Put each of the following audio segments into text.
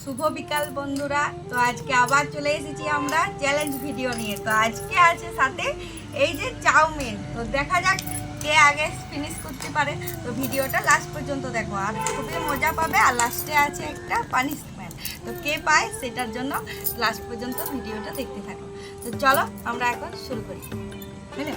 শুভ বিকাল বন্ধুরা। তো আজকে আবার চলে এসেছি আমরা চ্যালেঞ্জ ভিডিও নিয়ে। তো আজকে আছে সাথে এই যে চাউমিন। তো দেখা যাক কে আগে ফিনিশ করতে পারে। তো ভিডিওটা লাস্ট পর্যন্ত দেখো, আর খুবই মজা পাবে। আর লাস্টে আছে একটা পানিশমেন্ট, তো কে পায় সেটার জন্য লাস্ট পর্যন্ত ভিডিওটা দেখতে থাকো। তো চলো আমরা এখন শুরু করি, তাই না?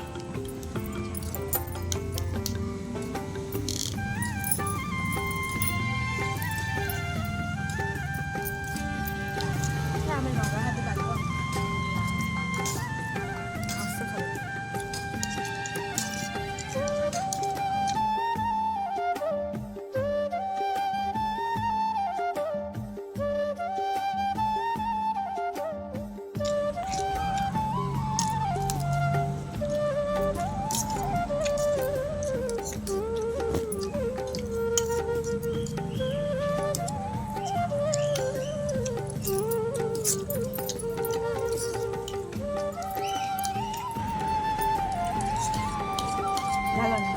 ভালো না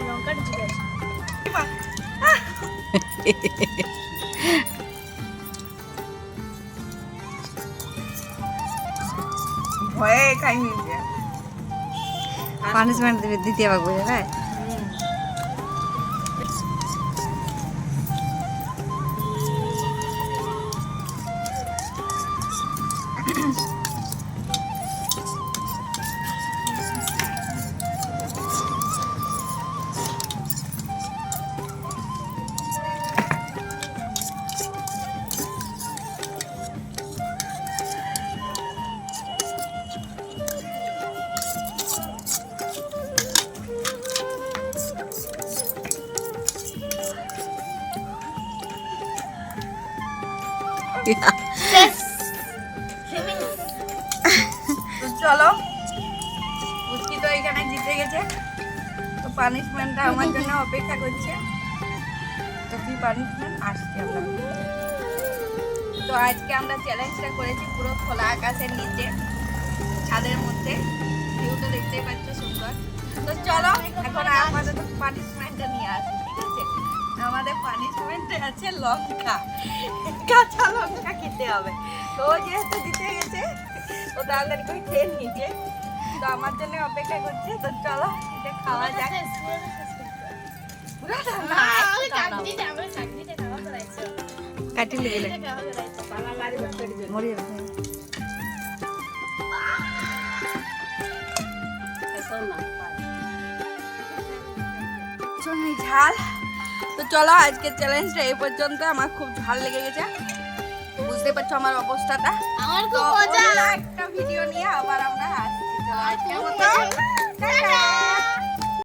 লঙ্কাটা ঠিক আছে। ভয়ে খাইনি, পানিশমেন্ট দেবে দিতে হবে বুঝে না। চলো, পুচকি তো এখানে জিতে গেছে। তো পানিশমেন্টটা আমার জন্য অপেক্ষা করছে। তো কি পানিশমেন্ট আসছে আমরা। তো আজকে আমরা চ্যালেঞ্জটা করেছি পুরো খোলা আকাশের নিচে, ছাদের মধ্যে। ভিউটা দেখতেই পাচ্ছ সুন্দর। তো চলো এখন আমাদের তো পানিশমেন্টটা নিয়ে আসি, ঠিক আছে? আমাদের পানিশমেন্টে আছে লঙ্কা, কাঁচা লঙ্কা খেতে হবে। তো যেহেতু দিতে গেছে ও তাড়াতাড়ি করে খেয়ে নিচ্ছে। তো আমার জন্য অপেক্ষা করছে। তো চলো এটা খাওয়া যাক। কাটি লেগে মরিয়ে ঝাল। তো চলো আজকের চ্যালেঞ্জটা এই পর্যন্ত। আমার খুব ঝাল লেগে গেছে, বুঝতে পারছো আমার অবস্থাটা। আমার তো খুব মজা। একটা ভিডিও নিয়ে আবার আমরা আসছি। চলো আজকের মতো টাটা।